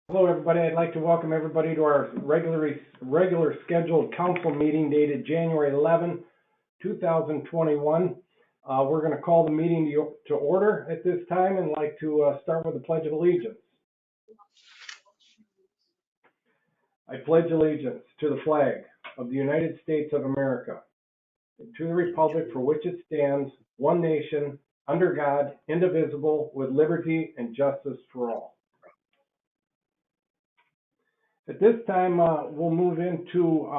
Hello, everybody. I'd like to welcome everybody to our regular scheduled council meeting dated January 11, 2021. We're going to call the meeting to order at this time and like to start with the Pledge of Allegiance. I pledge allegiance to the flag of the United States of America and to the republic for which it stands, one nation, under God, indivisible, with liberty and justice for all. At this time, we'll move into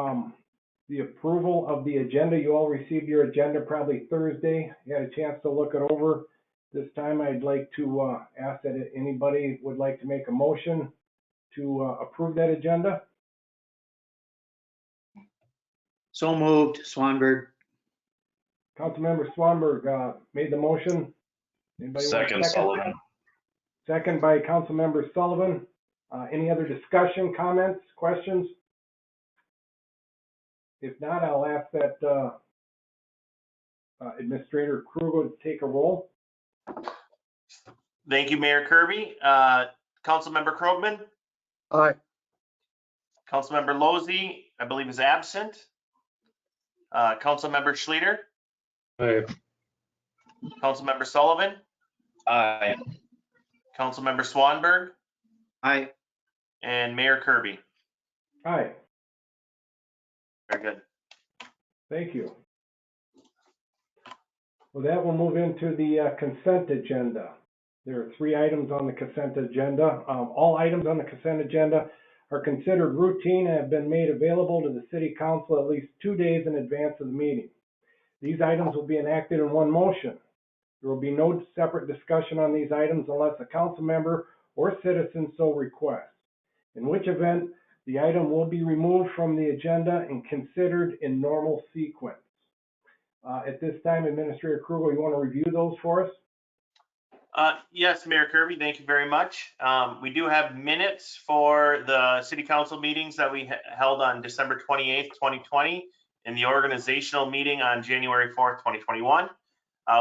the approval of the agenda. You all received your agenda probably Thursday. You had a chance to look it over. This time, I'd like to ask that anybody would like to make a motion to approve that agenda. So moved, Swanberg. Councilmember Swanberg made the motion. Anybody want Second, Sullivan. Second by Councilmember Sullivan. Any other discussion, comments, questions? If not, I'll ask that Administrator Kruger take a roll. Thank you, Mayor Kirby. Councilmember Krogman? Aye. Councilmember Lozey, I believe, is absent. Councilmember Schleter? Aye. Councilmember Sullivan? Aye. Councilmember Swanberg? Aye. And Mayor Kirby. Aye. Very good. Thank you. Well, that will move into the consent agenda. There are 3 items on the consent agenda. All items on the consent agenda are considered routine and have been made available to the City Council at least 2 days in advance of the meeting. These items will be enacted in one motion. There will be no separate discussion on these items unless a council member or citizen so requests, in which event the item will be removed from the agenda and considered in normal sequence. At this time, Administrator Kruger, you want to review those for us? Yes, Mayor Kirby, thank you very much. We do have minutes for the City Council meetings that we held on December 28th, 2020, and the organizational meeting on January 4th, 2021.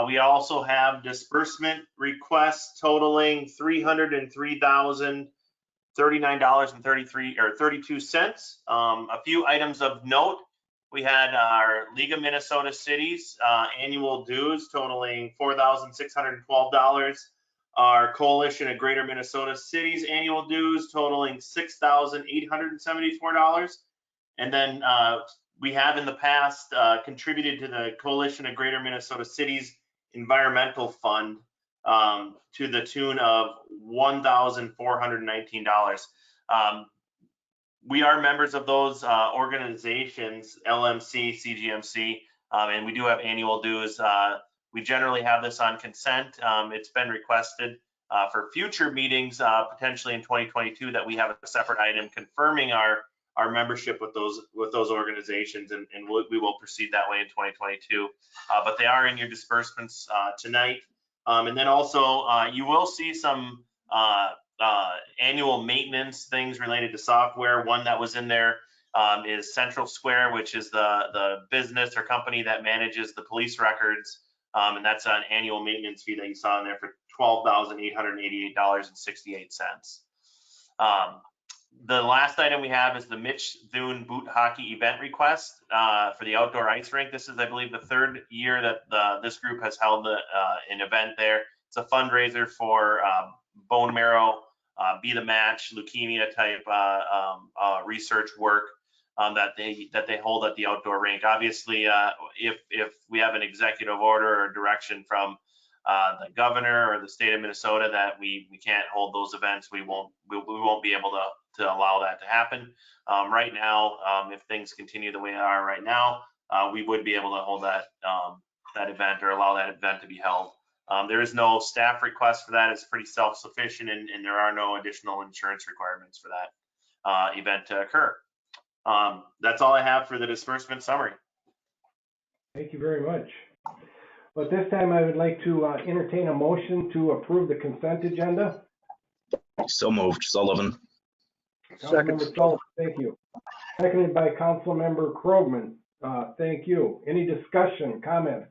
We also have disbursement requests totaling $303,039.32. A few items of note. We had our League of Minnesota Cities annual dues totaling $4,612. Our Coalition of Greater Minnesota Cities annual dues totaling $6,874. And then we have in the past contributed to the Coalition of Greater Minnesota Cities Environmental Fund to the tune of $1,419. We are members of those organizations, LMC, CGMC, and we do have annual dues. We generally have this on consent. It's been requested for future meetings, potentially in 2022, that we have a separate item confirming our membership with those organizations, and we will proceed that way in 2022. But they are in your disbursements tonight. And then also you will see some annual maintenance things related to software. One that was in there is Central Square, which is the business or company that manages the police records. And that's an annual maintenance fee that you saw in there for $12,888.68. The last item we have is the Mitch Thune boot hockey event request for the outdoor ice rink. This is, I believe, the 3rd year that this group has held an event there. It's a fundraiser for bone marrow, Be the Match, leukemia type research work that they hold at the outdoor rink. Obviously, if we have an executive order or direction from the governor or the state of Minnesota that we can't hold those events, we won't be able to allow that to happen. Right now, if things continue the way they are right now, we would be able to hold that event or allow that event to be held. There is no staff request for that. It's pretty self-sufficient, and there are no additional insurance requirements for that event to occur. That's all I have for the disbursement summary. Thank you very much. But this time I would like to entertain a motion to approve the consent agenda. So moved, Sullivan. Councilmember Sullivan, thank you. Seconded by Councilmember Krogman. Thank you. Any discussion, comments?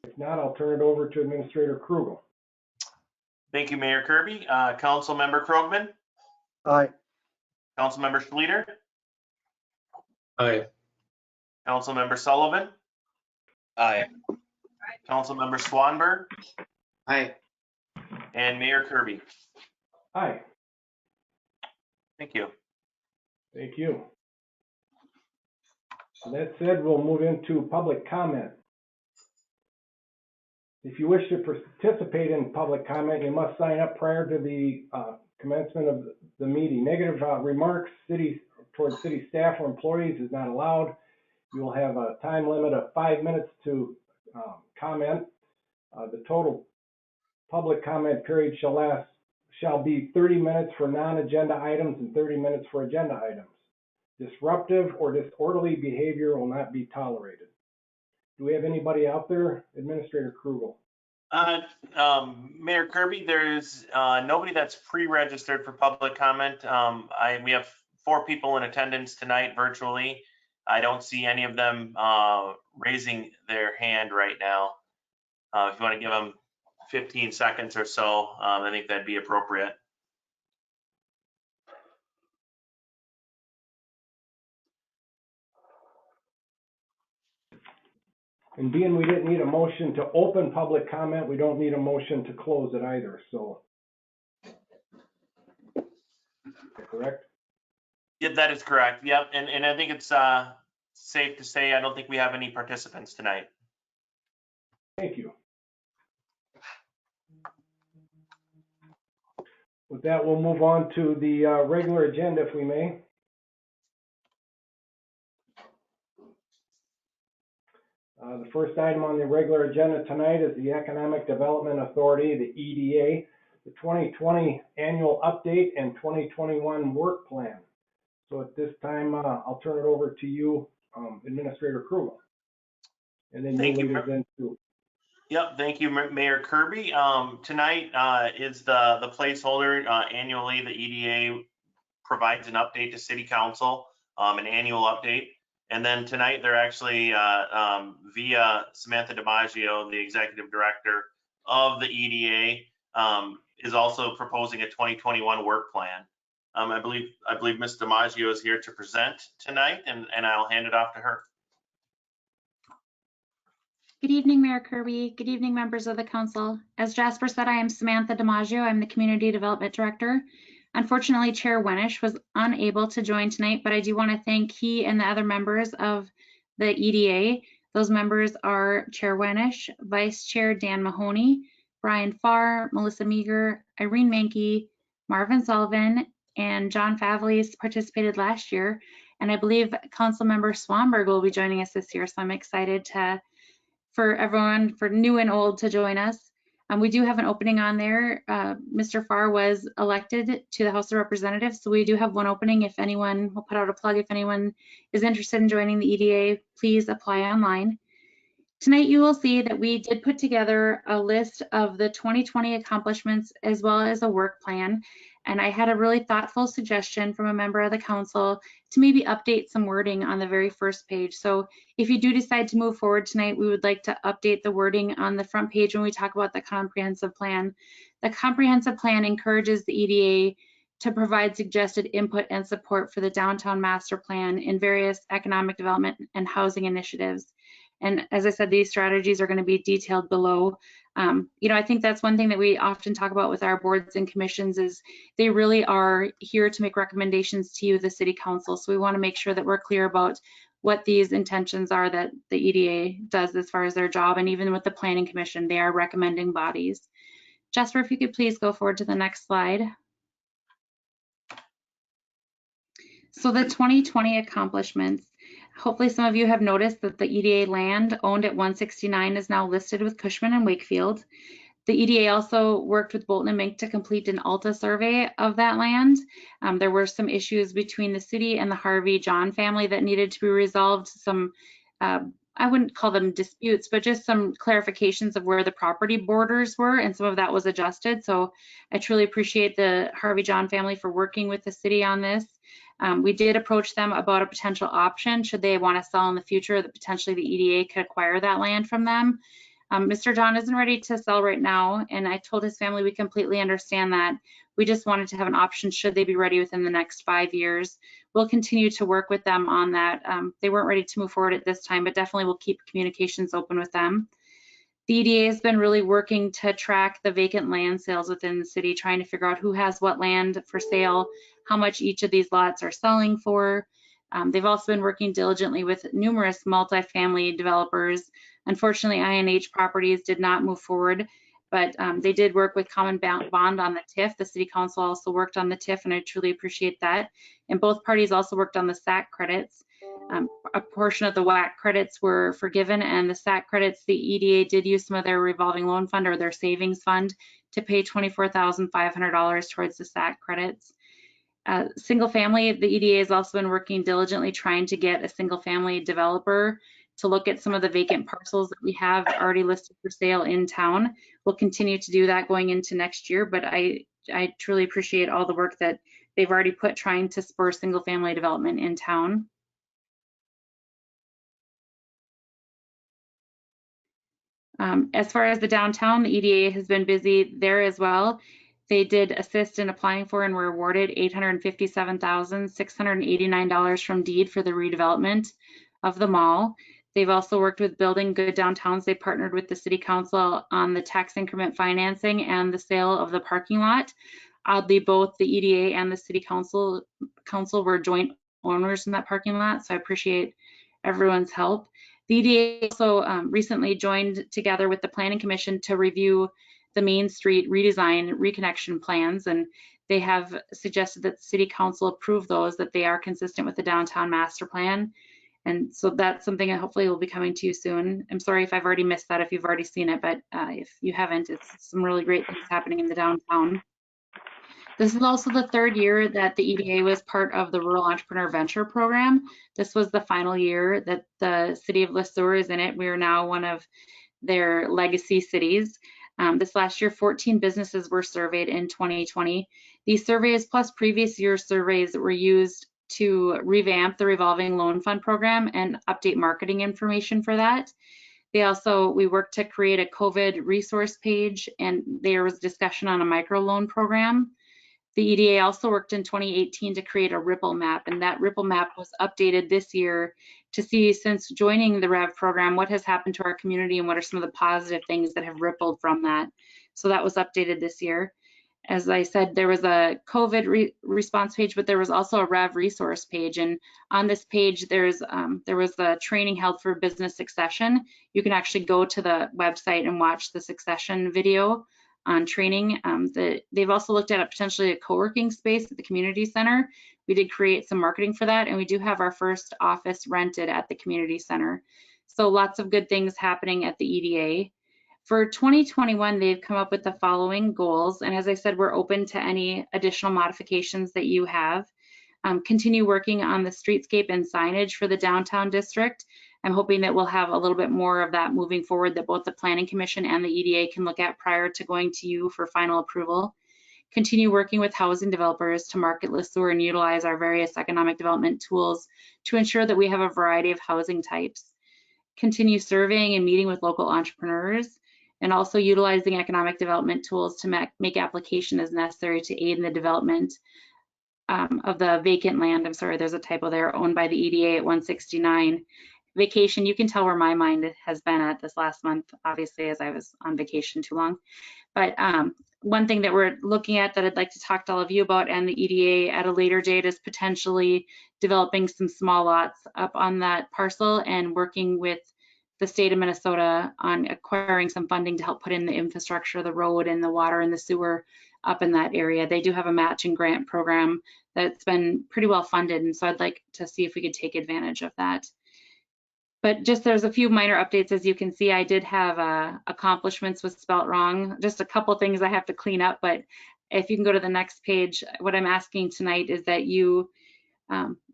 If not, I'll turn it over to Administrator Kruger. Thank you, Mayor Kirby. Councilmember Krogman, Aye. Councilmember Schlueter, Aye. Councilmember Sullivan, Aye. Councilmember Swanberg, Aye. and Mayor Kirby. Aye. Thank you. Thank you. So that said, we'll move into public comment. If you wish to participate in public comment, you must sign up prior to the commencement of the meeting. Negative remarks towards city staff or employees is not allowed. You will have a time limit of 5 minutes to comment. The total public comment period shall be 30 minutes for non-agenda items and 30 minutes for agenda items. Disruptive or disorderly behavior will not be tolerated. Do we have anybody out there? Administrator Krugel. Mayor Kirby, there's nobody that's pre-registered for public comment. We have 4 people in attendance tonight virtually. I don't see any of them raising their hand right now. If you want to give them 15 seconds or so, I think that'd be appropriate. And being we didn't need a motion to open public comment, we don't need a motion to close it either, so. Correct? Yeah, that is correct. Yep, and I think it's safe to say I don't think we have any participants tonight. Thank you. With that, we'll move on to the regular agenda, if we may. The first item on the regular agenda tonight is the Economic Development Authority, the EDA, the 2020 annual update and 2021 work plan. So at this time, I'll turn it over to you, Administrator Krugel. And then Thank you you. lead us into. Yep, thank you, Mayor Kirby. Tonight is the placeholder. Annually, the EDA provides an update to City Council, an annual update. And then tonight, they're actually via Samantha DiMaggio, the Executive Director of the EDA, is also proposing a 2021 work plan. I believe Ms. DiMaggio is here to present tonight, and I'll hand it off to her. Good evening, Mayor Kirby. Good evening, members of the council. As Jasper said, I am Samantha DiMaggio. I'm the Community Development Director. Unfortunately, Chair Wenish was unable to join tonight, but I do want to thank he and the other members of the EDA. Those members are Chair Wenish, Vice Chair Dan Mahoney, Brian Farr, Melissa Meager, Irene Mankey, Marvin Sullivan, and John Favlis participated last year. And I believe Councilmember Swanberg will be joining us this year, so I'm excited for everyone, for new and old, to join us. We do have an opening on there. Mr. Farr was elected to the House of Representatives, so we do have one opening. If anyone, we'll put out a plug, if anyone is interested in joining the EDA, please apply online. Tonight you will see that we did put together a list of the 2020 accomplishments as well as a work plan. And I had a really thoughtful suggestion from a member of the council to maybe update some wording on the very first page. So if you do decide to move forward tonight, we would like to update the wording on the front page when we talk about the comprehensive plan. The comprehensive plan encourages the EDA to provide suggested input and support for the downtown master plan in various economic development and housing initiatives. And as I said, these strategies are going to be detailed below. I think that's one thing that we often talk about with our boards and commissions is they really are here to make recommendations to you, the City Council. So we want to make sure that we're clear about what these intentions are that the EDA does as far as their job. And even with the Planning Commission, they are recommending bodies. Jasper, if you could please go forward to the next slide. So the 2020 accomplishments. Hopefully some of you have noticed that the EDA land owned at 169 is now listed with Cushman and Wakefield. The EDA also worked with Bolton and Mink to complete an ALTA survey of that land. There were some issues between the city and the Harvey John family that needed to be resolved. Some, I wouldn't call them disputes, but just some clarifications of where the property borders were, and some of that was adjusted. So I truly appreciate the Harvey John family for working with the city on this. We did approach them about a potential option should they want to sell in the future, that potentially the EDA could acquire that land from them. Mr. John isn't ready to sell right now, and I told his family we completely understand that. We just wanted to have an option should they be ready within the next 5 years. We'll continue to work with them on that. They weren't ready to move forward at this time, but definitely we'll keep communications open with them. The EDA has been really working to track the vacant land sales within the city, trying to figure out who has what land for sale, how much each of these lots are selling for. They've also been working diligently with numerous multifamily developers. Unfortunately, INH Properties did not move forward, but they did work with Common Bond on the TIF. The City Council also worked on the TIF, and I truly appreciate that. And both parties also worked on the SAC credits. A portion of the WAC credits were forgiven, and the SAC credits, the EDA did use some of their revolving loan fund or their savings fund to pay $24,500 towards the SAC credits. Single family, the EDA has also been working diligently trying to get a single family developer to look at some of the vacant parcels that we have already listed for sale in town. We'll continue to do that going into next year, but I truly appreciate all the work that they've already put trying to spur single family development in town. As far as the downtown, the EDA has been busy there as well. They did assist in applying for and were awarded $857,689 from DEED for the redevelopment of the mall. They've also worked with Building Good Downtowns. They partnered with the City Council on the tax increment financing and the sale of the parking lot. Oddly, both the EDA and the City Council were joint owners in that parking lot, so I appreciate everyone's help. The EDA also recently joined together with the Planning Commission to review the Main Street redesign reconnection plans, and they have suggested that the City Council approve those, that they are consistent with the downtown master plan. And so that's something that hopefully will be coming to you soon. I'm sorry if I've already missed that, if you've already seen it, but if you haven't, it's some really great things happening in the downtown. This is also the third year that the EDA was part of the Rural Entrepreneur Venture Program. This was the final year that the city of Sueur is in it. We are now one of their legacy cities. This last year, 14 businesses were surveyed in 2020. These surveys plus previous year surveys were used to revamp the revolving loan fund program and update marketing information for that. We worked to create a COVID resource page, and there was discussion on a microloan program. The EDA also worked in 2018 to create a Ripple map, and that Ripple map was updated this year to see, since joining the REV program, what has happened to our community and what are some of the positive things that have rippled from that. So that was updated this year. As I said, there was a COVID response page, but there was also a REV resource page. And on this page, there was a training held for business succession. You can actually go to the website and watch the succession video on training. They've also looked at potentially a co-working space at the community center. We did create some marketing for that, and we do have our first office rented at the community center. So lots of good things happening at the EDA. For 2021, they've come up with the following goals, and as I said, we're open to any additional modifications that you have. Continue working on the streetscape and signage for the downtown district. I'm hoping that we'll have a little bit more of that moving forward, that both the Planning Commission and the EDA can look at prior to going to you for final approval. Continue working with housing developers to market Sueur and utilize our various economic development tools to ensure that we have a variety of housing types. Continue surveying and meeting with local entrepreneurs, and also utilizing economic development tools to make application as necessary to aid in the development of the vacant land. I'm sorry, there's a typo there, owned by the EDA at 169. Vacation, you can tell where my mind has been at this last month, obviously, as I was on vacation too long. But one thing that we're looking at that I'd like to talk to all of you about, and the EDA at a later date, is potentially developing some small lots up on that parcel and working with the state of Minnesota on acquiring some funding to help put in the infrastructure, the road and the water and the sewer up in that area. They do have a matching grant program that's been pretty well funded, and so I'd like to see if we could take advantage of that. But just there's a few minor updates. As you can see, I did have accomplishments was spelt wrong. Just a couple things I have to clean up, but if you can go to the next page, what I'm asking tonight is that you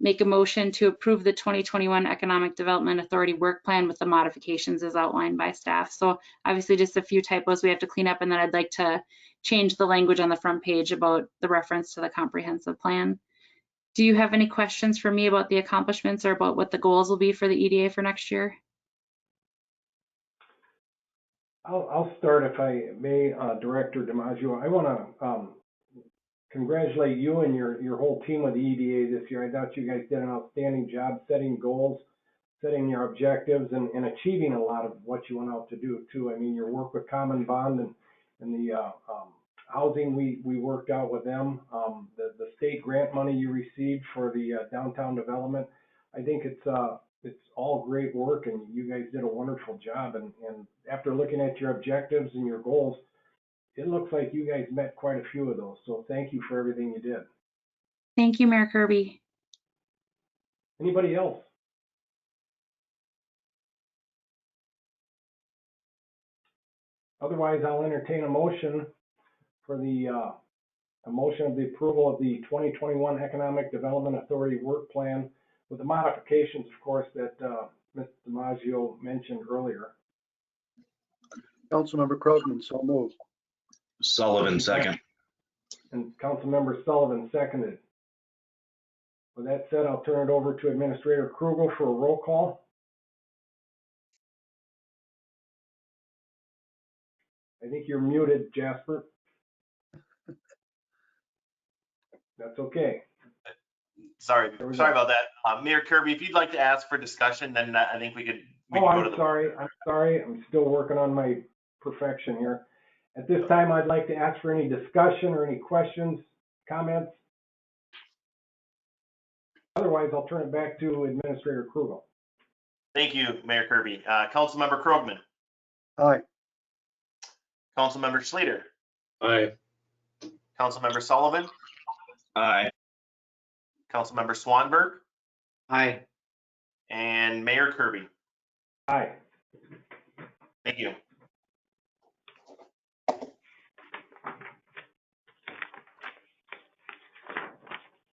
make a motion to approve the 2021 Economic Development Authority work plan with the modifications as outlined by staff. So obviously just a few typos we have to clean up, and then I'd like to change the language on the front page about the reference to the comprehensive plan. Do you have any questions for me about the accomplishments or about what the goals will be for the EDA for next year? I'll start if I may, Director DiMaggio. I want to congratulate you and your whole team with the EDA this year. I thought you guys did an outstanding job setting goals, setting your objectives, and achieving a lot of what you went out to do too. I mean, your work with Common Bond and the housing we worked out with them, the state grant money you received for the downtown development. I think it's all great work, and you guys did a wonderful job. And after looking at your objectives and your goals, it looks like you guys met quite a few of those. So thank you for everything you did. Thank you, Mayor Kirby. Anybody else? Otherwise, I'll entertain a motion for a motion of the approval of the 2021 Economic Development Authority Work Plan with the modifications, of course, that Mr. DiMaggio mentioned earlier. Councilmember Krogman, so moved. Sullivan, second. And Councilmember Sullivan seconded. With that said, I'll turn it over to Administrator Krugel for a roll call. I think you're muted, Jasper. That's okay. Sorry about that. Mayor Kirby, if you'd like to ask for discussion, then I think we could Oh, go I'm to the. sorry. I'm still working on my perfection here. At this time, I'd like to ask for any discussion or any questions, comments. Otherwise, I'll turn it back to Administrator Krugel. Thank you, Mayor Kirby. Councilmember Krogman, Aye. Councilmember Schleter, Aye. Councilmember Sullivan, Aye. Councilmember Swanberg, Aye. and Mayor Kirby. Aye. Thank you.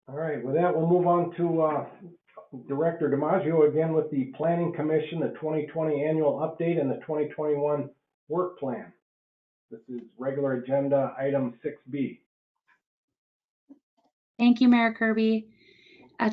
All right, with that, we'll move on to Director DiMaggio again with the Planning Commission, the 2020 annual update and the 2021 work plan. This is regular agenda item 6B. Thank you, Mayor Kirby.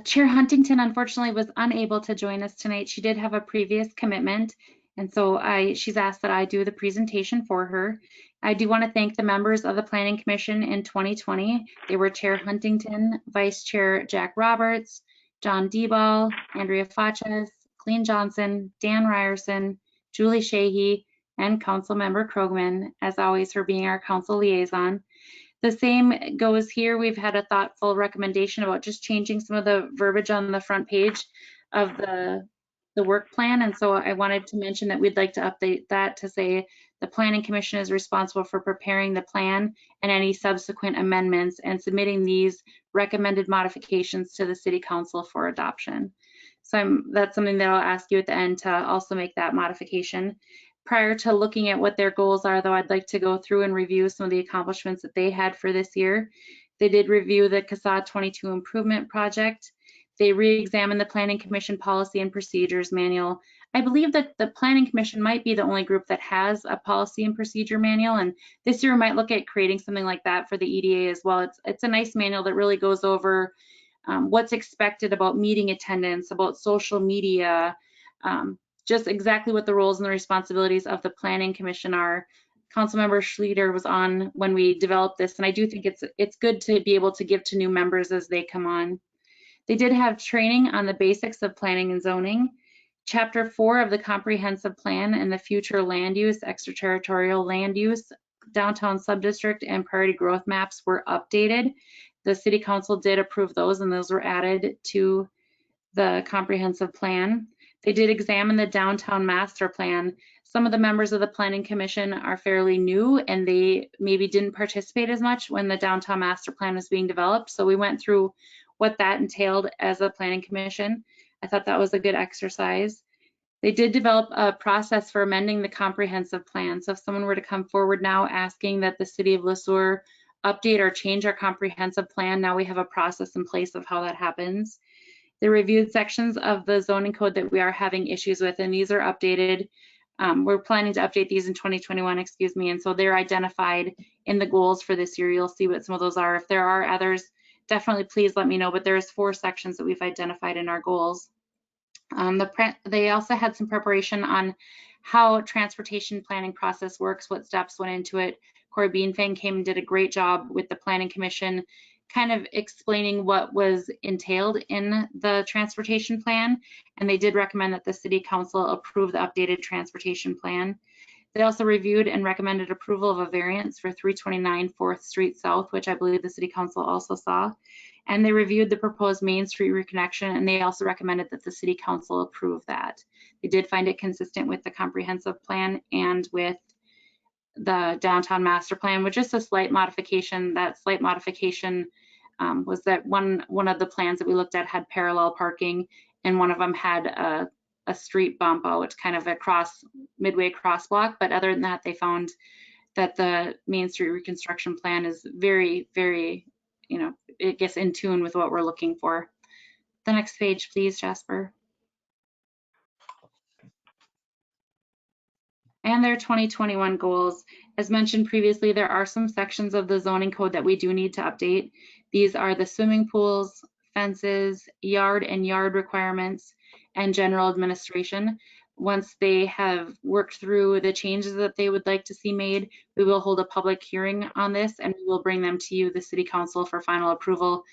Chair Huntington unfortunately was unable to join us tonight. She did have a previous commitment, and so she's asked that I do the presentation for her. I do want to thank the members of the Planning Commission in 2020. They were Chair Huntington, Vice Chair Jack Roberts, John Deball, Andrea Faches, Colleen Johnson, Dan Ryerson, Julie Sheehy, and Councilmember Krogman, as always, for being our council liaison. The same goes here. We've had a thoughtful recommendation about just changing some of the verbiage on the front page of the work plan. And so I wanted to mention that we'd like to update that to say the Planning Commission is responsible for preparing the plan and any subsequent amendments and submitting these recommended modifications to the City Council for adoption. So that's something that I'll ask you at the end to also make that modification. Prior to looking at what their goals are, though, I'd like to go through and review some of the accomplishments that they had for this year. They did review the CASA 22 improvement project. They re-examined the Planning Commission policy and procedures manual. I believe that the Planning Commission might be the only group that has a policy and procedure manual, and this year we might look at creating something like that for the EDA as well. It's a nice manual that really goes over what's expected about meeting attendance, about social media, just exactly what the roles and the responsibilities of the Planning Commission are. Councilmember Schleter was on when we developed this, and I do think it's good to be able to give to new members as they come on. They did have training on the basics of planning and zoning. Chapter 4 of the comprehensive plan and the future land use, extraterritorial land use, downtown subdistrict, and priority growth maps were updated. The City Council did approve those, and those were added to the comprehensive plan. They did examine the downtown master plan. Some of the members of the Planning Commission are fairly new and they maybe didn't participate as much when the downtown master plan was being developed. So we went through what that entailed as a Planning Commission. I thought that was a good exercise. They did develop a process for amending the comprehensive plan. So if someone were to come forward now asking that the City of Sueur update or change our comprehensive plan, now we have a process in place of how that happens. They reviewed sections of the zoning code that we are having issues with, and these are updated. We're planning to update these in 2021, excuse me, and so they're identified in the goals for this year. You'll see what some of those are. If there are others, definitely please let me know, but there's 4 sections that we've identified in our goals. They also had some preparation on how transportation planning process works, what steps went into it. Corey Beanfang came and did a great job with the Planning Commission, kind of explaining what was entailed in the transportation plan. And they did recommend that the City Council approve the updated transportation plan. They also reviewed and recommended approval of a variance for 329 4th Street South, which I believe the City Council also saw. And they reviewed the proposed Main Street reconnection, and they also recommended that the City Council approve that. They did find it consistent with the comprehensive plan and with the downtown master plan, with just a slight modification. That slight modification was that one of the plans that we looked at had parallel parking, and one of them had a street bump out, kind of a midway crosswalk. But other than that, they found that the Main Street reconstruction plan is very, very, it gets in tune with what we're looking for. The next page, please, Jasper. And their 2021 goals. As mentioned previously, there are some sections of the zoning code that we do need to update. These are the swimming pools, fences, yard and yard requirements, and general administration. Once they have worked through the changes that they would like to see made, we will hold a public hearing on this, and we will bring them to you, the City Council, for final approval.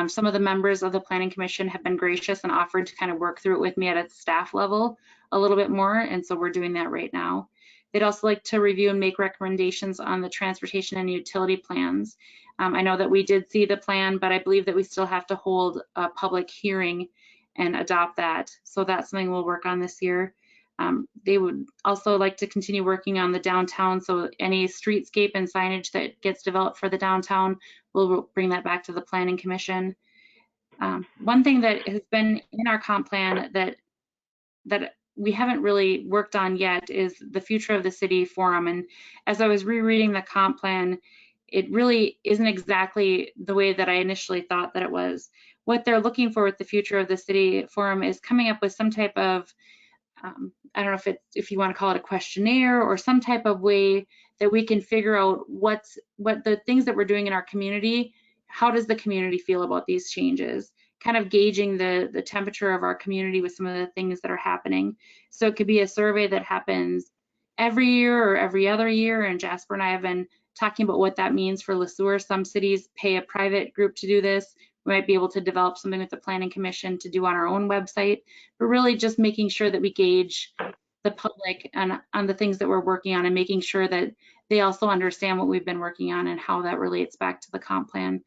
Some of the members of the Planning Commission have been gracious and offered to kind of work through it with me at a staff level a little bit more, and so we're doing that right now. They'd also like to review and make recommendations on the transportation and utility plans. I know that we did see the plan, but I believe that we still have to hold a public hearing and adopt that. So that's something we'll work on this year. They would also like to continue working on the downtown, so any streetscape and signage that gets developed for the downtown, we'll bring that back to the Planning Commission. One thing that has been in our comp plan that we haven't really worked on yet is the Future of the City Forum. And as I was rereading the comp plan, it really isn't exactly the way that I initially thought that it was. What they're looking for with the Future of the City Forum is coming up with some type of, I don't know if you want to call it a questionnaire or some type of way that we can figure out what the things that we're doing in our community, how does the community feel about these changes? Kind of gauging the temperature of our community with some of the things that are happening. So it could be a survey that happens every year or every other year, and Jasper and I have been talking about what that means for Sueur. Some cities pay a private group to do this. We might be able to develop something with the Planning Commission to do on our own website, but really just making sure that we gauge the public on the things that we're working on, and making sure that they also understand what we've been working on and how that relates back to the comp plan.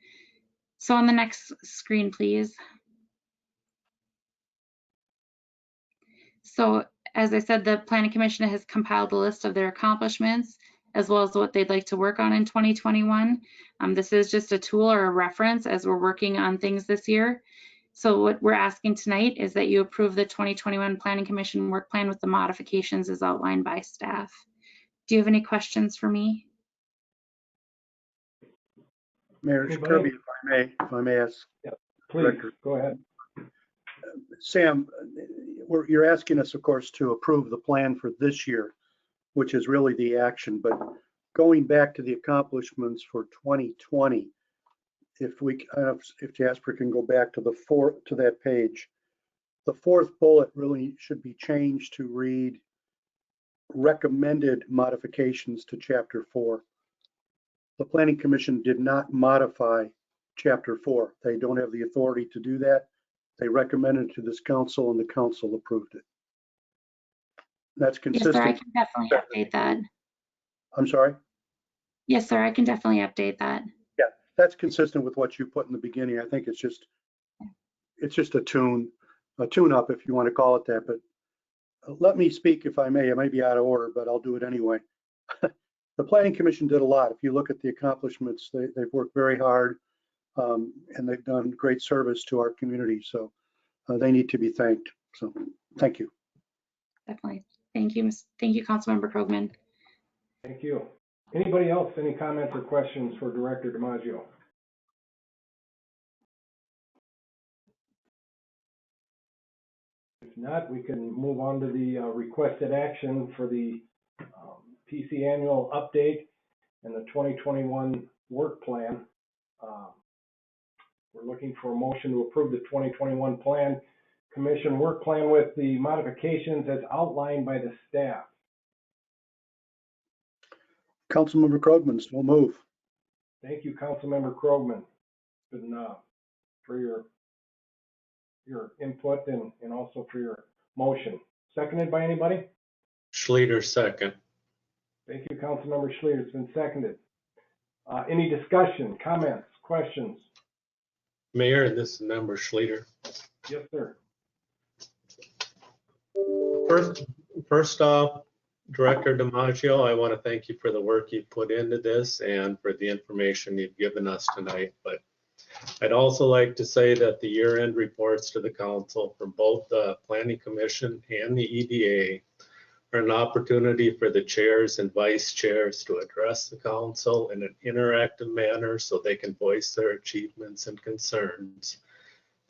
So on the next screen, please. So as I said, the Planning Commission has compiled a list of their accomplishments as well as what they'd like to work on in 2021. This is just a tool or a reference as we're working on things this year. So what we're asking tonight is that you approve the 2021 Planning Commission work plan with the modifications as outlined by staff. Do you have any questions for me? Mayor Kirby, if I may ask. Yep, please, Director. go ahead. Sam, you're asking us, of course, to approve the plan for this year, which is really the action. But going back to the accomplishments for 2020, if Jasper can go back to that page, the fourth bullet really should be changed to read recommended modifications to Chapter 4. The Planning Commission did not modify Chapter 4. They don't have the authority to do that. They recommended it to this council, and the council approved it. That's consistent. Yes, sir, I can definitely update that. I'm sorry? Yes, sir, I can definitely update that. Yeah, that's consistent with what you put in the beginning. I think it's just a tune-up, if you want to call it that. But let me speak, if I may. It may be out of order, but I'll do it anyway. The Planning Commission did a lot. If you look at the accomplishments, they've worked very hard, and they've done great service to our community. So they need to be thanked. So thank you. Definitely. Thank you. Thank you, Councilmember Krogman. Thank you. Anybody else, any comments or questions for Director DiMaggio? If not, we can move on to the requested action for the PC annual update and the 2021 work plan. We're looking for a motion to approve the 2021 plan commission work plan with the modifications as outlined by the staff. Councilmember Krogman, so move. Thank you, Councilmember Krogman, for your input and also for your motion. Seconded by anybody? Schleter, second. Thank you, Councilmember Schleter. It's been seconded. Any discussion, comments, questions? Mayor, this is member Schleter. Yes, sir. First off, Director DiMaggio, I want to thank you for the work you put into this and for the information you've given us tonight. But I'd also like to say that the year-end reports to the council from both the Planning Commission and the EDA are an opportunity for the chairs and vice chairs to address the council in an interactive manner so they can voice their achievements and concerns,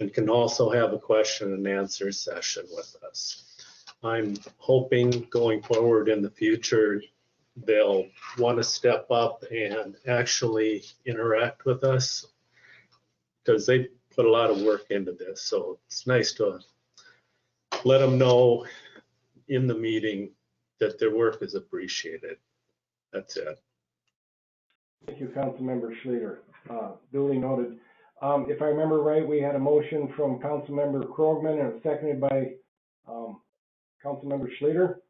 and can also have a question and answer session with us. I'm hoping going forward in the future, they'll want to step up and actually interact with us because they put a lot of work into this. So it's nice to let them know in the meeting that their work is appreciated. That's it. Thank you, Councilmember Schleter. Duly noted. If I remember right, we had a motion from Councilmember Krogman and seconded by Councilmember Schleter.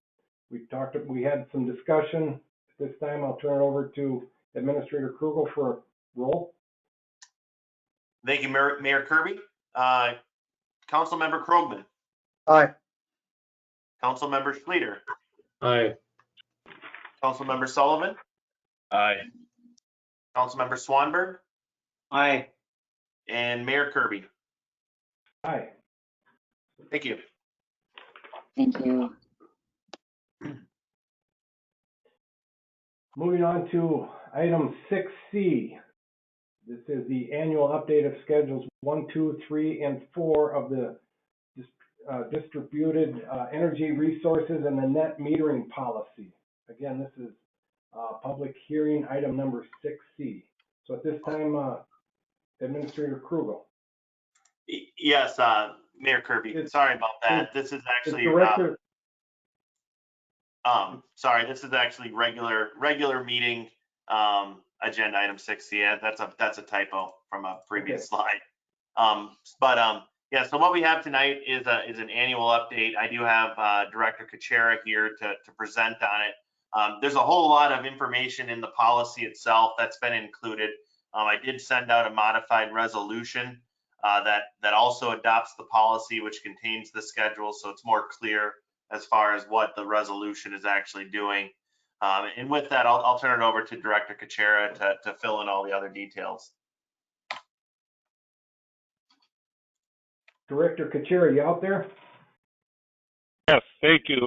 We had some discussion. At this time, I'll turn it over to Administrator Krugel for a roll. Thank you, Mayor Kirby. Councilmember Krogman, Aye. Councilmember Schleter, Aye. Councilmember Sullivan, Aye. Councilmember Swanberg, Aye. and Mayor Kirby. Aye. Thank you. Thank you. Moving on to item 6C. This is the annual update of schedules 1, 2, 3, and 4 of the distributed energy resources and the net metering policy. Again, this is public hearing item number 6C. So at this time, Administrator Krugel. Yes, Mayor Kirby, sorry about that. This is actually, this is actually regular meeting agenda item 6C. Yeah, that's a typo from a previous slide. Yeah, so what we have tonight is an annual update. I do have Director Kuchera here to present on it. There's a whole lot of information in the policy itself that's been included. I did send out a modified resolution that also adopts the policy, which contains the schedule, so it's more clear as far as what the resolution is actually doing. And with that, I'll turn it over to Director Kuchera to fill in all the other details. Director Kuchera, you out there? Yes, thank you,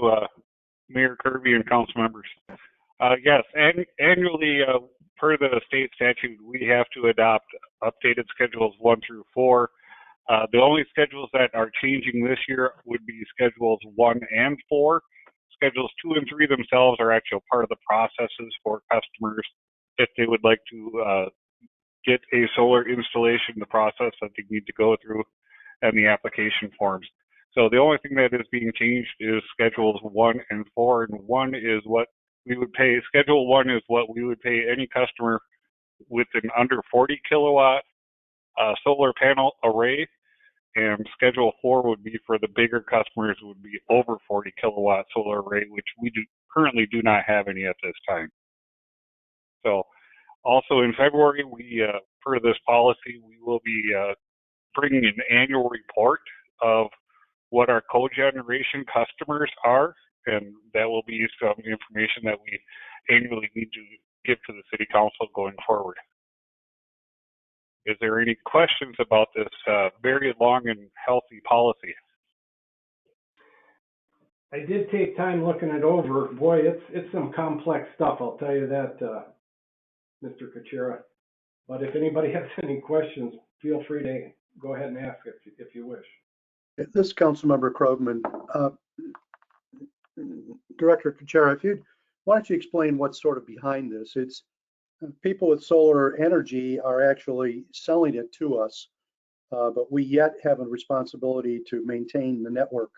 Mayor Kirby and council members. Yes, annually, per the state statute, we have to adopt updated schedules 1 through 4. The only schedules that are changing this year would be schedules 1 and 4. Schedules 2 and 3 themselves are actually part of the processes for customers if they would like to get a solar installation, the process that they need to go through, and the application forms. So the only thing that is being changed is schedules 1 and 4, and 1 is what we would pay. Schedule 1 is what we would pay any customer with an under 40 kilowatt solar panel array, and schedule 4 would be for the bigger customers who would be over 40 kilowatt solar array, which we currently do not have any at this time. So also in February, we per this policy, we will be bringing an annual report of what our cogeneration customers are, and that will be some information that we annually need to give to the city council going forward. Is there any questions about this very long and healthy policy? I did take time looking it over. Boy, it's some complex stuff, I'll tell you that, Mr. Kuchera. But if anybody has any questions, feel free to go ahead and ask if you wish. This is Councilmember Krogman. Director Kuchera, why don't you explain what's sort of behind this? It's people with solar energy are actually selling it to us, but we yet have a responsibility to maintain the network.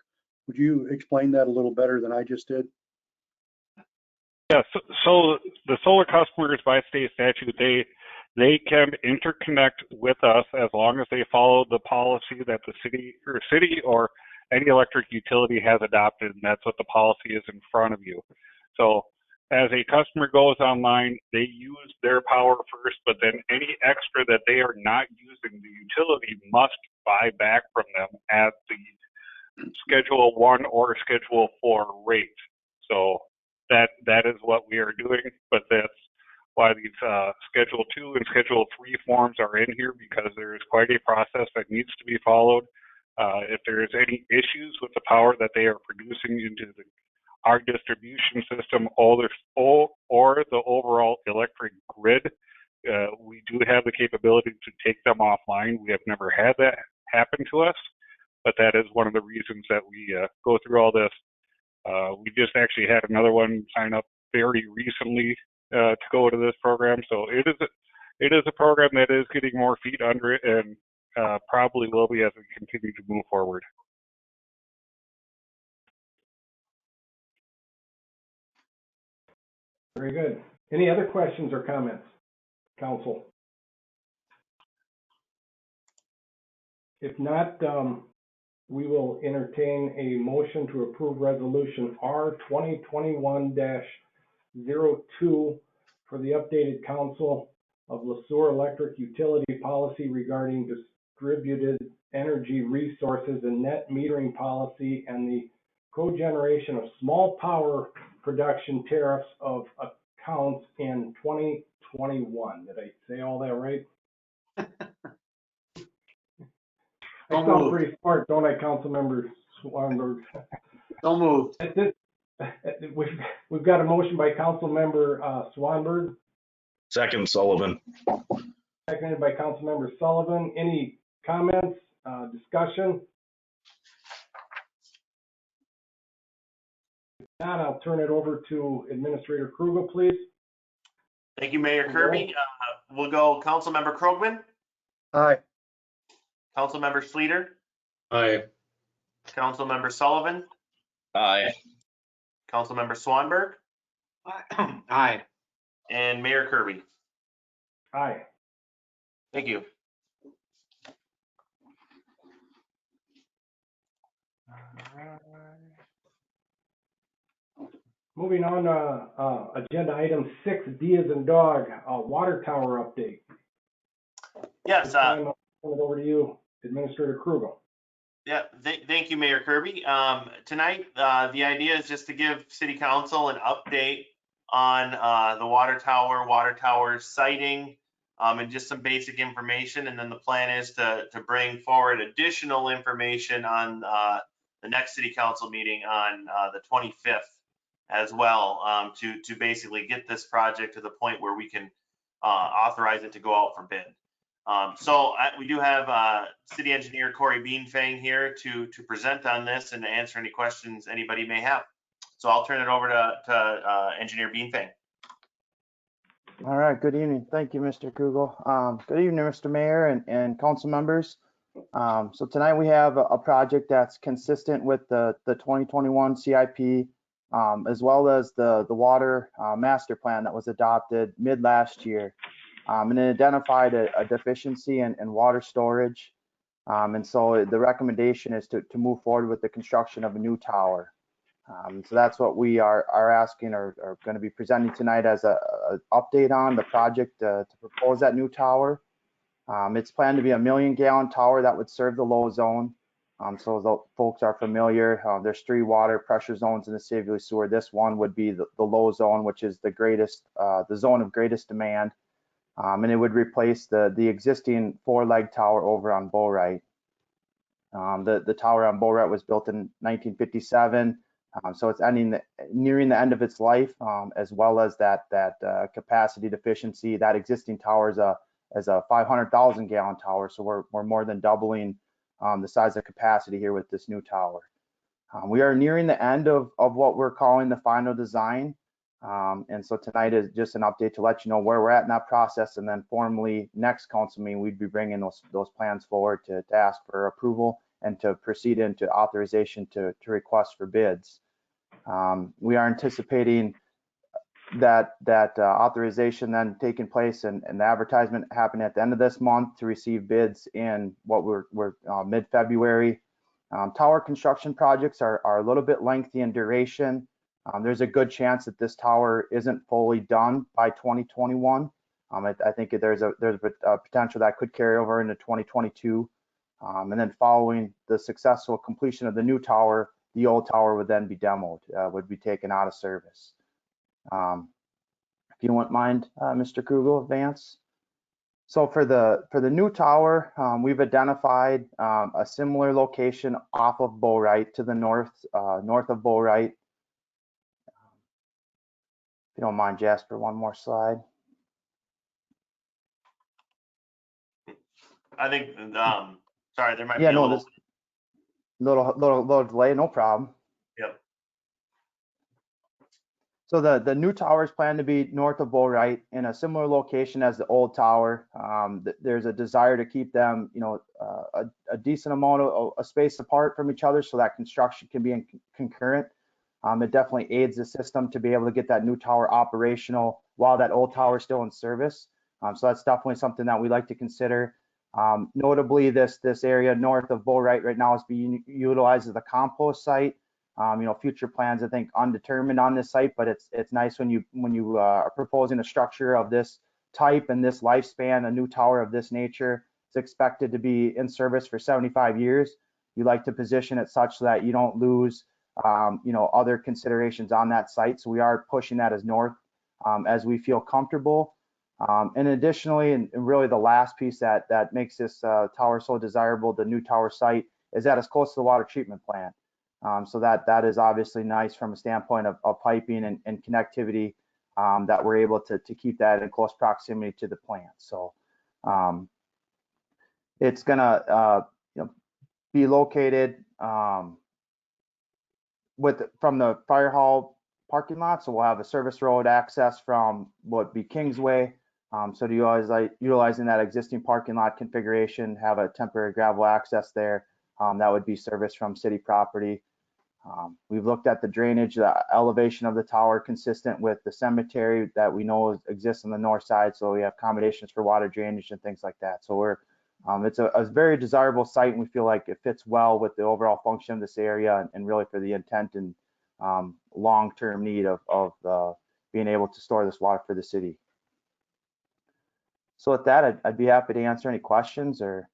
Would you explain that a little better than I just did? Yes, so the solar customers by state statute, they can interconnect with us as long as they follow the policy that the city or any electric utility has adopted, and that's what the policy is in front of you. So as a customer goes online, they use their power first, but then any extra that they are not using, the utility must buy back from them at the Schedule 1 or Schedule 4 rate. So that is what we are doing, but that's why these Schedule 2 and Schedule 3 forms are in here, because there is quite a process that needs to be followed. If there is any issues with the power that they are producing into our distribution system or the overall electric grid, we do have the capability to take them offline. We have never had that happen to us, but that is one of the reasons that we go through all this. We just actually had another one sign up very recently to go to this program. So it is a program that is getting more feet under it, and probably will be as we continue to move forward. Very good. Any other questions or comments, council? If not, we will entertain a motion to approve resolution R 2021-02 for the updated council of Sueur electric utility policy regarding distributed energy resources and net metering policy and the cogeneration of small power production tariffs of accounts in 2021. Did I say all that right? I sound pretty smart, don't I, Councilmember Swanberg? So moved. We've got a motion by Councilmember Swanberg, Second, Sullivan. seconded by Councilmember Sullivan. Any comments, discussion? If not, I'll turn it over to Administrator Krugel, please. Thank you, Mayor Kirby. We'll go Councilmember Krogman, Aye. Councilmember Schleter, Aye. Councilmember Sullivan, Aye. Councilmember Swanberg, Aye. and Mayor Kirby. Aye. Thank you. Moving on, agenda item 6D as in dog, water tower update. Yes. This time, I'll turn it over to you, Administrator Krugel. Yeah, thank you, Mayor Kirby. Tonight, the idea is just to give City Council an update on the water tower siting, and just some basic information. And then the plan is to bring forward additional information on the next City Council meeting on the 25th as well, to basically get this project to the point where we can authorize it to go out for bid. So we do have City Engineer Corey Beanfang here to present on this and to answer any questions anybody may have. So I'll turn it over to Engineer Beanfang. All right, good evening. Thank you, Mr. Kugel. Good evening, Mr. Mayor and council members. So tonight we have a project that's consistent with the 2021 CIP, as well as the water master plan that was adopted mid last year. And it identified a deficiency in water storage. And so the recommendation is to move forward with the construction of a new tower. So that's what we are asking or going to be presenting tonight as a update on the project to propose that new tower. It's planned to be a 1 million gallon tower that would serve the low zone. So the folks are familiar, there's 3 water pressure zones in the city of Sueur. This one would be the low zone, which is the zone of greatest demand. And it would replace the existing 4-leg tower over on Boatwright. The tower on Boatwright was built in 1957, so it's nearing the end of its life, as well as that capacity deficiency. That existing tower is a 500,000 gallon tower, so we're more than doubling the size of capacity here with this new tower. We are nearing the end of what we're calling the final design. And so tonight is just an update to let you know where we're at in that process, and then formally next council meeting we'd be bringing those plans forward to ask for approval and to proceed into authorization to request for bids. We are anticipating that authorization then taking place and the advertisement happened at the end of this month to receive bids in what we're mid-February. Tower construction projects are a little bit lengthy in duration. There's a good chance that this tower isn't fully done by 2021. I think there's a potential that could carry over into 2022. And then following the successful completion of the new tower, the old tower would then be demoed, would be taken out of service. If you wouldn't mind, Mr. Kugel, advance. So for the new tower, we've identified a similar location off of Boatwright to the north of Boatwright. If you don't mind, Jasper, one more slide. I think, sorry, there might be Yeah, a no, little. this little delay, no problem. Yep. So the new tower is planned to be north of Boatwright in a similar location as the old tower. There's a desire to keep them, a decent amount of a space apart from each other so that construction can be concurrent. It definitely aids the system to be able to get that new tower operational while that old tower is still in service. So that's definitely something that we like to consider. Notably, this area north of Boatwright right now is being utilized as a compost site. Future plans, I think, undetermined on this site, but it's nice when you are proposing a structure of this type and this lifespan, a new tower of this nature is expected to be in service for 75 years. You like to position it such that you don't lose, other considerations on that site. So we are pushing that as north as we feel comfortable. And additionally, and really the last piece that makes this tower so desirable, the new tower site, is that it's close to the water treatment plant. So that is obviously nice from a standpoint of piping and connectivity, that we're able to keep that in close proximity to the plant. So it's gonna be located from the fire hall parking lot. So we'll have a service road access from what would be Kingsway. So to utilizing that existing parking lot configuration, have a temporary gravel access there. That would be serviced from city property. We've looked at the drainage, the elevation of the tower consistent with the cemetery that we know exists on the north side. So we have accommodations for water drainage and things like that. So it's a very desirable site, and we feel like it fits well with the overall function of this area and really for the intent and long-term need of being able to store this water for the city. So with that, I'd be happy to answer any questions or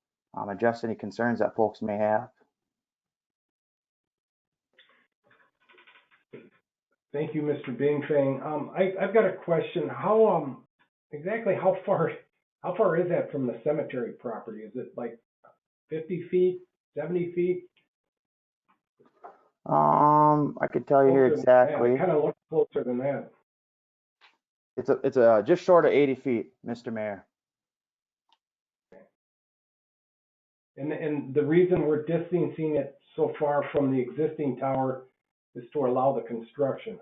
address any concerns that folks may have. Thank you, Mr. Bingfang. I've got a question. How exactly how far is that from the cemetery property? Is it like 50 feet, 70 feet? I could tell you here exactly. It kind of looks closer than that. It's just short of 80 feet, Mr. Mayor. And the reason we're distancing it so far from the existing tower is to allow the construction.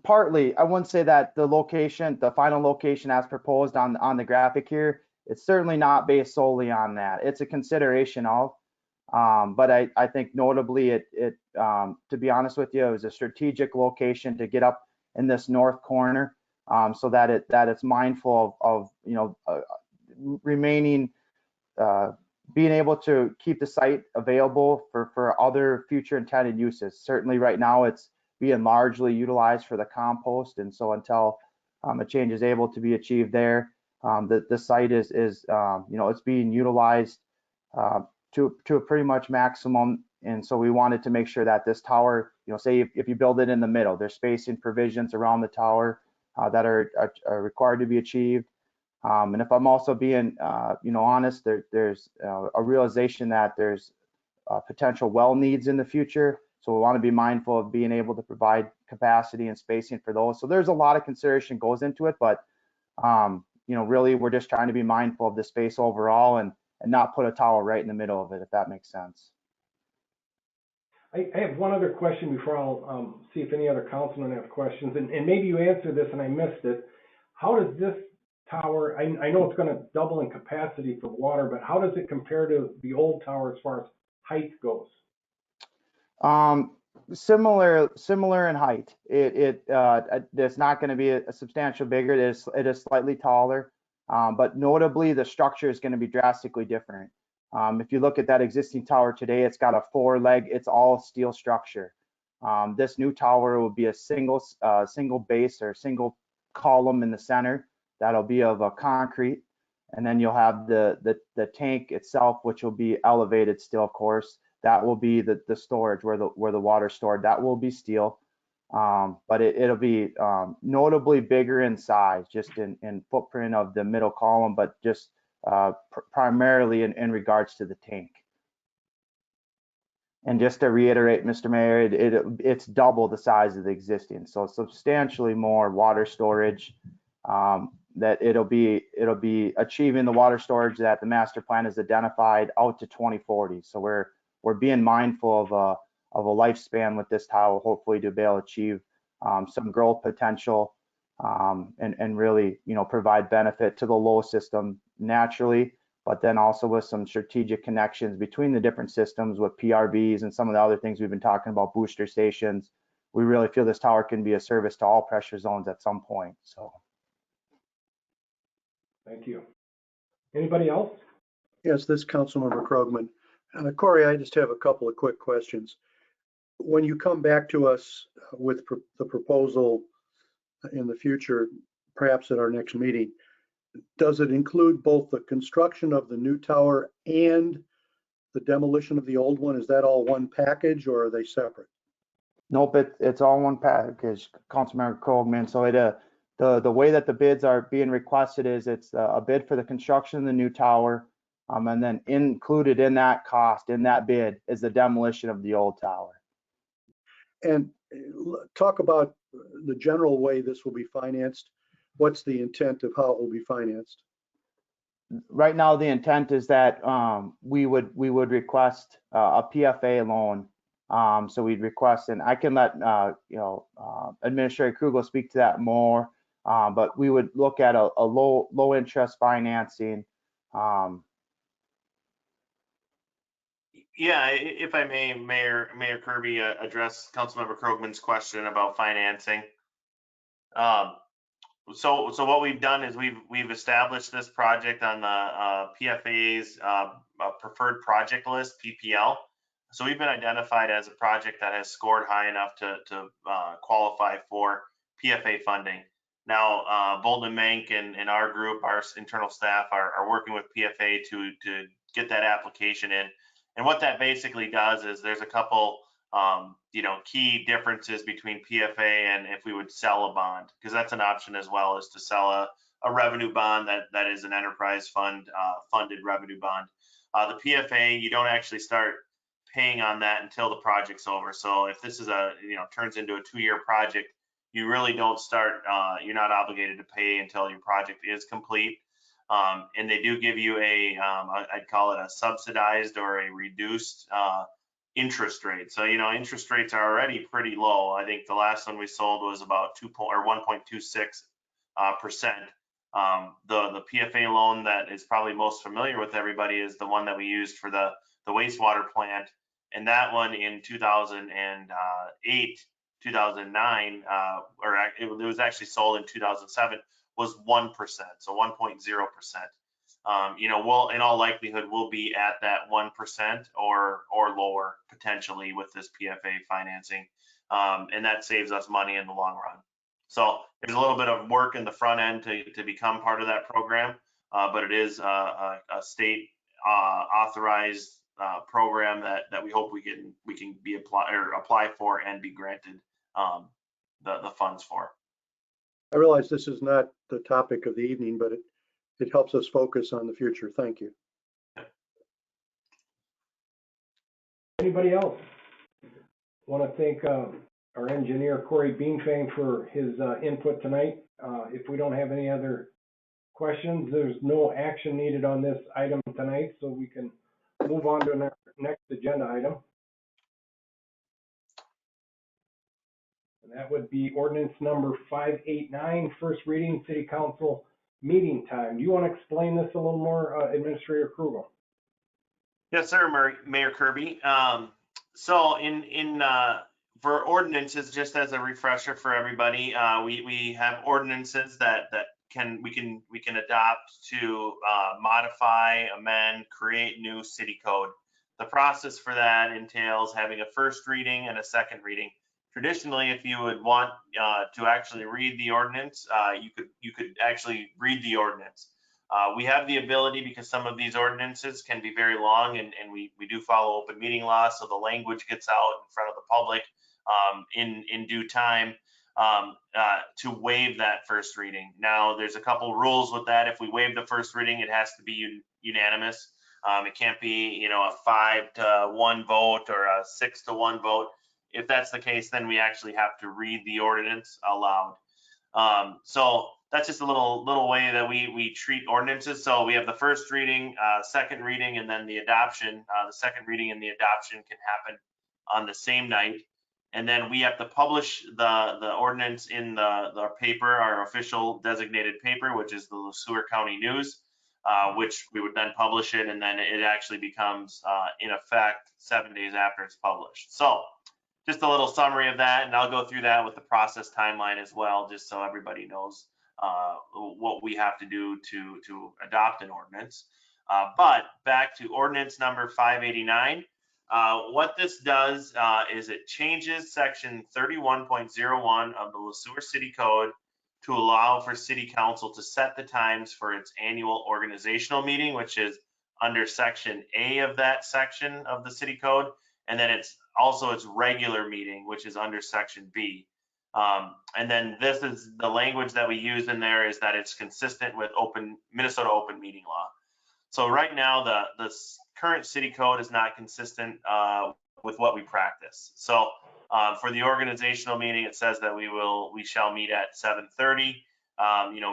Partly, I wouldn't say that the final location as proposed on the graphic here, it's certainly not based solely on that. It's a consideration of, but I think notably to be honest with you, it was a strategic location to get up in this north corner, so that it's mindful of remaining, being able to keep the site available for other future intended uses. Certainly right now it's being largely utilized for the compost, and so until a change is able to be achieved there, the site is it's being utilized to a pretty much maximum. And so we wanted to make sure that this tower, say if you build it in the middle, there's spacing provisions around the tower that are required to be achieved. And if I'm also being, honest, there's a realization that there's potential well needs in the future. So we want to be mindful of being able to provide capacity and spacing for those. So there's a lot of consideration goes into it, but really we're just trying to be mindful of the space overall and not put a tower right in the middle of it, if that makes sense. I have one other question before I'll see if any other councilmen have questions, and maybe you answered this and I missed it. How does this tower, I know it's going to double in capacity for water, but how does it compare to the old tower as far as height goes? similar in height. It's not going to be a substantial bigger. It is slightly taller, but notably the structure is going to be drastically different. If you look at that existing tower today, it's got a 4-leg. It's all steel structure. This new tower will be a single base or single column in the center that'll be of a concrete, and then you'll have the tank itself, which will be elevated still, of course. That will be the storage where the water's stored. That will be steel, but it'll be notably bigger in size, just in footprint of the middle column, but just primarily in regards to the tank. And just to reiterate, Mr. Mayor, it's double the size of the existing, so substantially more water storage. That it'll be achieving the water storage that the master plan has identified out to 2040. So we're being mindful of a lifespan with this tower, hopefully to be able to achieve some growth potential and really, provide benefit to the Lowell system naturally, but then also with some strategic connections between the different systems with PRVs and some of the other things we've been talking about, booster stations. We really feel this tower can be a service to all pressure zones at some point. So. Thank you. Anybody else? Yes, this is Councilmember Krogman. Corey, I just have a couple of quick questions. When you come back to us with the proposal in the future, perhaps at our next meeting, does it include both the construction of the new tower and the demolition of the old one? Is that all one package or are they separate? Nope, it's all one package, Councilmember Krogman. So the way that the bids are being requested is it's a bid for the construction of the new tower, and then included in that cost, in that bid, is the demolition of the old tower. And talk about the general way this will be financed. What's the intent of how it will be financed? Right now, the intent is that we would request a PFA loan. So we'd request, and I can let Administrator Krugel speak to that more. But we would look at a low interest financing. Yeah, if I may, Mayor Kirby, address Councilmember Krogman's question about financing. So what we've done is we've established this project on the PFA's preferred project list, PPL. So we've been identified as a project that has scored high enough to qualify for PFA funding. Now, Bolton & Mank and our group, our internal staff, are working with PFA to get that application in. And what that basically does is there's a couple key differences between PFA and if we would sell a bond, because that's an option as well, is to sell a revenue bond that is an enterprise fund funded revenue bond. The PFA, you don't actually start paying on that until the project's over. So if this is turns into a 2-year project, you really don't start, you're not obligated to pay until your project is complete. And they do give you I'd call it a subsidized or a reduced interest rate. So, interest rates are already pretty low. I think the last one we sold was about 1.26%. The PFA loan that is probably most familiar with everybody is the one that we used for the wastewater plant. And that one in 2008, 2009, or it was actually sold in 2007, was 1%, so 1.0%. We'll, in all likelihood, we'll be at that 1% or lower potentially with this PFA financing, and that saves us money in the long run. So there's a little bit of work in the front end to become part of that program, but it is a state authorized program that we hope we can apply for and be granted the funds for. I realize this is not the topic of the evening, but it helps us focus on the future. Thank you. Anybody else? Want to thank our engineer, Corey Beanfang, for his input tonight. If we don't have any other questions, there's no action needed on this item tonight, so we can move on to our next agenda item. And that would be ordinance number 589, first reading, City Council meeting time. Do you want to explain this a little more, Administrator Krugel? Yes, sir, Mayor Kirby. So for ordinances, just as a refresher for everybody, we have ordinances that we can adopt to modify, amend, create new city code. The process for that entails having a first reading and a second reading. Traditionally, if you would want to actually read the ordinance, you could actually read the ordinance. We have the ability, because some of these ordinances can be very long, and we do follow open meeting law, so the language gets out in front of the public in due time, to waive that first reading. Now, there's a couple rules with that. If we waive the first reading, it has to be unanimous. It can't be, a 5-to-1 vote or a 6-to-1 vote. If that's the case, then we actually have to read the ordinance aloud. So that's just a little way that we treat ordinances. So we have the first reading, second reading, and then the adoption. The second reading and the adoption can happen on the same night. And then we have to publish the ordinance in the paper, our official designated paper, which is the Sueur County News, which we would then publish it, and then it actually becomes in effect 7 days after it's published. So just a little summary of that, and I'll go through that with the process timeline as well, just so everybody knows what we have to do to adopt an ordinance. But back to ordinance number 589. What this does is it changes section 31.01 of the Sueur City Code to allow for City Council to set the times for its annual organizational meeting, which is under section A of that section of the City Code, and then it's also its regular meeting, which is under section B. And then this is the language that we use in there, is that it's consistent with Minnesota open meeting law. So right now, the current city code is not consistent with what we practice. So for the organizational meeting, it says that we shall meet at 7:30.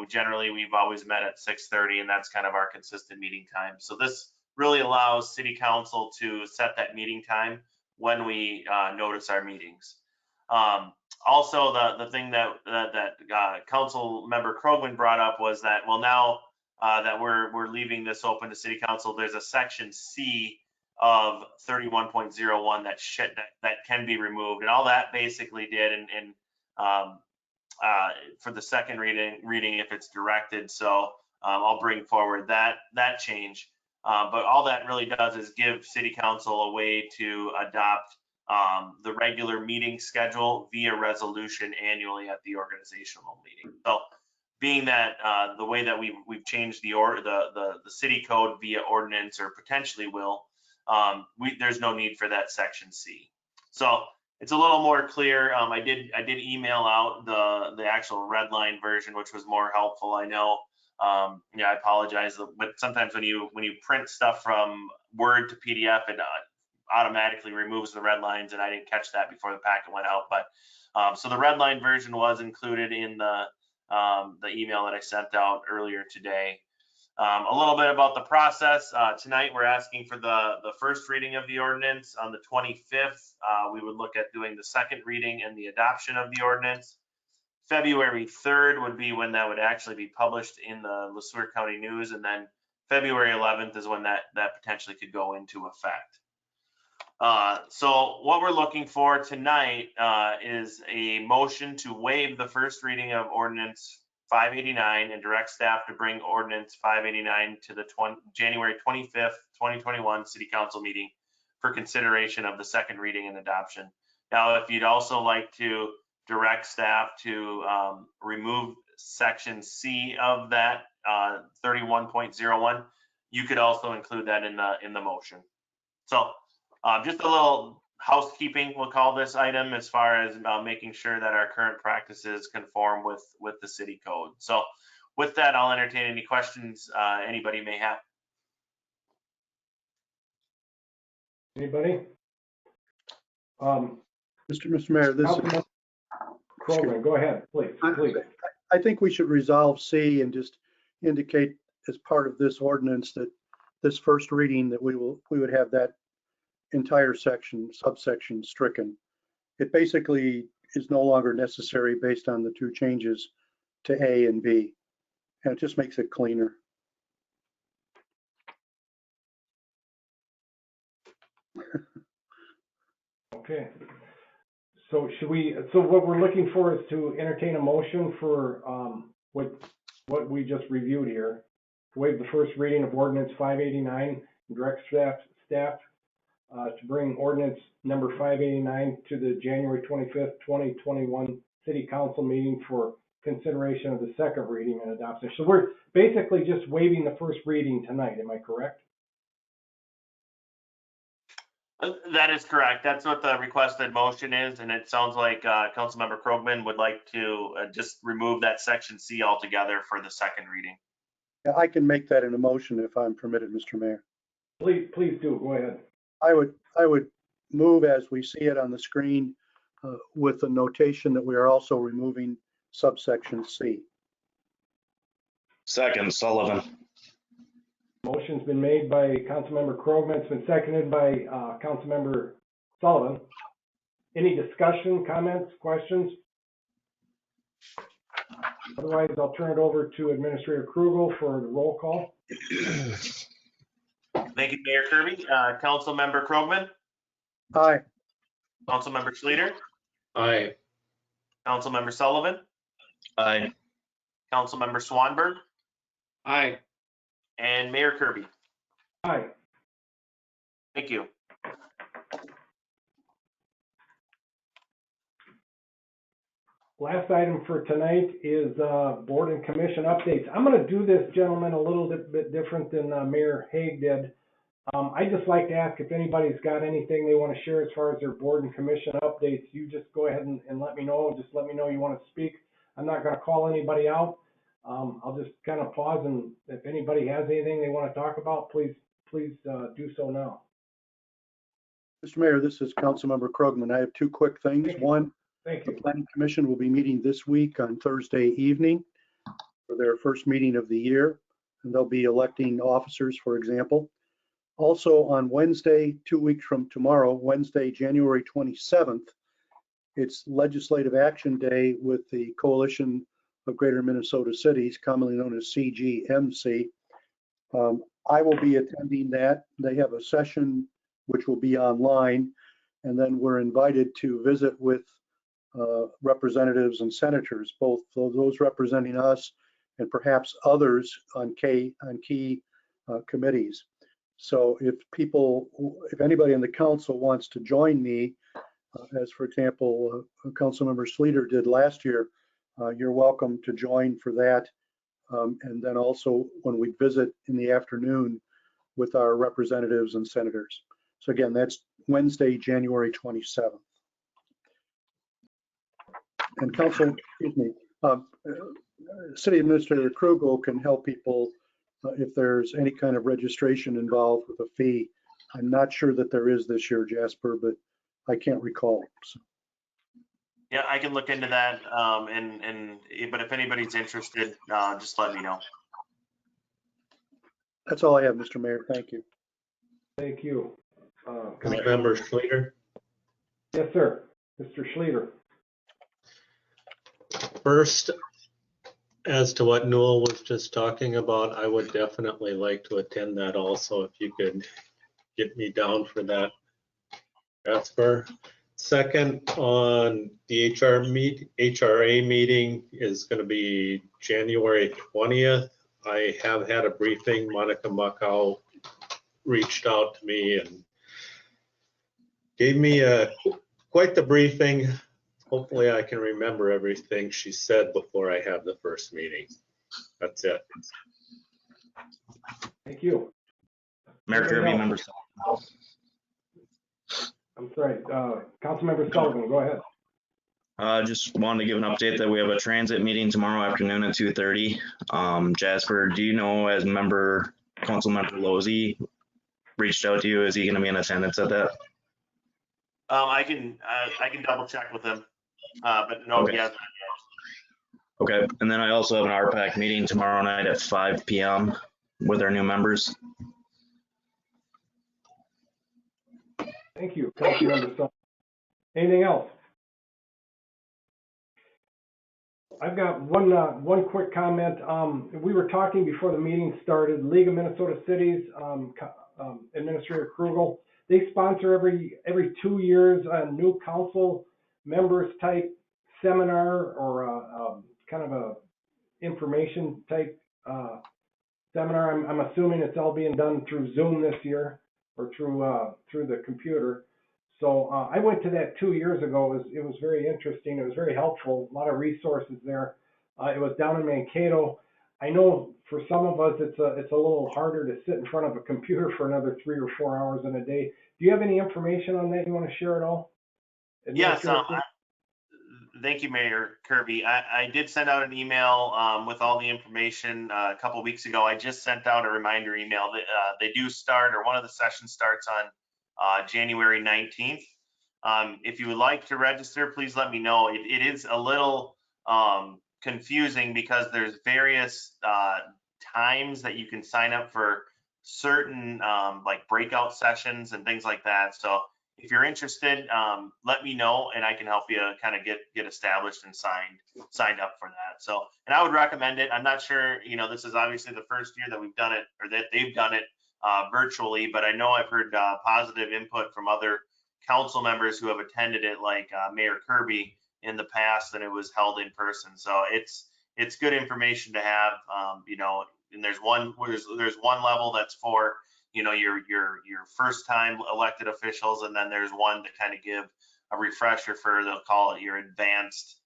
Generally we've always met at 6:30, and that's kind of our consistent meeting time. So this really allows City Council to set that meeting time when we notice our meetings. Also, the thing that Council Member Krogman brought up was that, well, now that we're leaving this open to City Council, there's a section C of 31.01 that can be removed, and all that basically did, and for the second reading, if it's directed. So I'll bring forward that change. But all that really does is give City Council a way to adopt the regular meeting schedule via resolution annually at the organizational meeting. So being that the way that we've changed the city code via ordinance, or potentially will, there's no need for that section C. So it's a little more clear. I did email out the actual red line version, which was more helpful. I know. I apologize, but sometimes when you print stuff from Word to PDF, it automatically removes the red lines, and I didn't catch that before the packet went out. But so the red line version was included in the email that I sent out earlier today. A little bit about the process. Tonight we're asking for the first reading of the ordinance. On the 25th, we would look at doing the second reading and the adoption of the ordinance. February 3rd would be when that would actually be published in the Sueur County News, and then February 11th is when that potentially could go into effect. So what we're looking for tonight is a motion to waive the first reading of ordinance 589 and direct staff to bring ordinance 589 to the January 25th, 2021 City Council meeting for consideration of the second reading and adoption. Now, if you'd also like to direct staff to remove section C of that 31.01, you could also include that in the motion. So just a little housekeeping, we'll call this item, as far as making sure that our current practices conform with the city code. So with that, I'll entertain any questions anybody may have. Anybody? Mr. Mayor, this is Krogman, go ahead, please. I think we should resolve C and just indicate as part of this ordinance that this first reading that we would have that entire subsection stricken. It basically is no longer necessary based on the two changes to A and B, and it just makes it cleaner. Okay. So what we're looking for is to entertain a motion for what we just reviewed here. To waive the first reading of ordinance 589 and direct staff to bring ordinance number 589 to the January 25th, 2021 City Council meeting for consideration of the second reading and adoption. So we're basically just waiving the first reading tonight, am I correct? That is correct. That's what the requested motion is, and it sounds like Councilmember Krogman would like to just remove that section C altogether for the second reading. Yeah, I can make that in a motion if I'm permitted, Mr. Mayor. Please do, go ahead. I would move as we see it on the screen with the notation that we are also removing subsection C. Second, Sullivan. Motion's been made by Councilmember Krogman. It's been seconded by Councilmember Sullivan. Any discussion, comments, questions? Otherwise, I'll turn it over to Administrator Krugel for the roll call. Thank you, Mayor Kirby. Councilmember Krogman, Aye. Councilmember Schleter, Aye. Councilmember Sullivan, Aye. Councilmember Swanberg, Aye. and Mayor Kirby. Aye. Thank you. Last item for tonight is board and commission updates. I'm going to do this, gentlemen, a little bit different than Mayor Hague did. I'd just like to ask if anybody's got anything they want to share as far as their board and commission updates. You just go ahead and let me know. Just let me know you want to speak. I'm not going to call anybody out. I'll just kind of pause, and if anybody has anything they want to talk about, please do so now. Mr. Mayor, this is Councilmember Krogman. I have two quick things. One, Thank the you. Planning Commission will be meeting this week on Thursday evening for their first meeting of the year, and they'll be electing officers, for example. Also on Wednesday, 2 weeks from tomorrow, Wednesday, January 27th, it's Legislative Action Day with the Coalition of Greater Minnesota Cities, commonly known as CGMC. I will be attending that. They have a session which will be online, and then we're invited to visit with representatives and senators, both those representing us and perhaps others on key committees. So if anybody in the council wants to join me, as for example, Councilmember Schleter did last year, you're welcome to join for that. And then also when we visit in the afternoon with our representatives and senators. So again, that's Wednesday, January 27th. And City Administrator Krugel can help people if there's any kind of registration involved with a fee. I'm not sure that there is this year, Jasper, but I can't recall. So. Yeah, I can look into that. But if anybody's interested, just let me know. That's all I have, Mr. Mayor. Thank you. Thank you. Member Schleter. Yes, sir. Mr. Schleter. First, as to what Newell was just talking about, I would definitely like to attend that also, if you could get me down for that, Jasper. Second, on the HRA meeting is going to be January 20th. I have had a briefing. Monica Muckau reached out to me and gave me quite the briefing. Hopefully I can remember everything she said before I have the first meeting. That's it. Thank you. Mayor Kirby, members. I'm sorry, Councilmember Sullivan, go ahead. Just wanted to give an update that we have a transit meeting tomorrow afternoon at 2:30. Jasper, do you know, as Councilmember Lozey reached out to you, is he going to be in attendance at that? I can double check with him, but no, Okay. yes. Okay, and then I also have an RPAC meeting tomorrow night at 5 p.m. with our new members. Thank you, Councilmember Sullivan. Anything else? I've got one quick comment. We were talking before the meeting started. League of Minnesota Cities, Administrator Krugel, they sponsor every 2 years a new council members type seminar or kind of a information type seminar. I'm assuming it's all being done through Zoom this year or through the computer. So I went to that 2 years ago. It was very interesting. It was very helpful. A lot of resources there. It was down in Mankato. I know for some of us it's a little harder to sit in front of a computer for another 3 or 4 hours in a day. Do you have any information on that you want to share at all? Yes, thank you, Mayor Kirby. I did send out an email with all the information a couple weeks ago. I just sent out a reminder email that they do start, or one of the sessions starts on January 19th. If you would like to register, please let me know. It is a little confusing because there's various times that you can sign up for certain like breakout sessions and things like that. So if you're interested, let me know and I can help you kind of get established and signed up for that. So, and I would recommend it. I'm not sure, you know, this is obviously the first year that we've done it, or that they've done it virtually, but I know I've heard positive input from other council members who have attended it, like Mayor Kirby in the past, and it was held in person. So it's good information to have, you know. And there's one level that's for, you know, your first time elected officials, and then there's one to kind of give a refresher for, they'll call it your advanced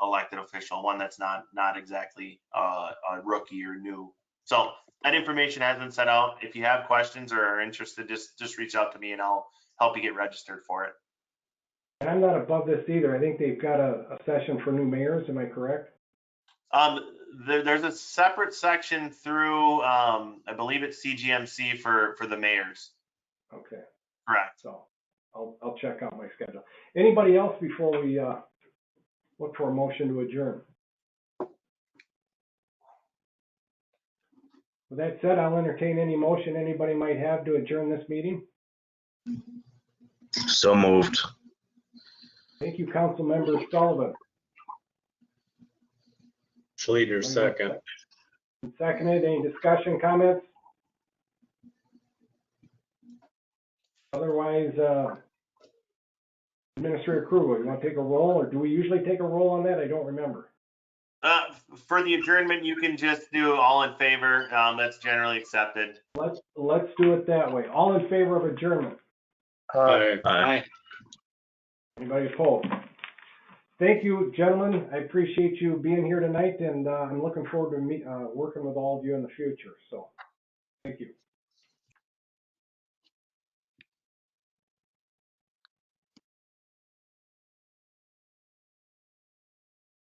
elected official, one that's not exactly a rookie or new. So that information has been sent out. If you have questions or are interested, just reach out to me and I'll help you get registered for it. And I'm not above this either. I think they've got a session for new mayors. Am I correct? There's a separate section through, I believe it's CGMC for the mayors. Okay. Correct. So I'll check out my schedule. Anybody else before we look for a motion to adjourn? With that said, I'll entertain any motion anybody might have to adjourn this meeting. So moved. Thank you, Councilmember Sullivan. Schleter, second. Seconded. Any discussion, comments? Otherwise, Administrator Krugel, you want to take a roll, or do we usually take a roll on that? I don't remember. For the adjournment, you can just do all in favor. That's generally accepted. Let's do it that way. All in favor of adjournment? Aye. Aye. Anybody opposed? Thank you, gentlemen. I appreciate you being here tonight, and I'm looking forward to working with all of you in the future. So, thank you.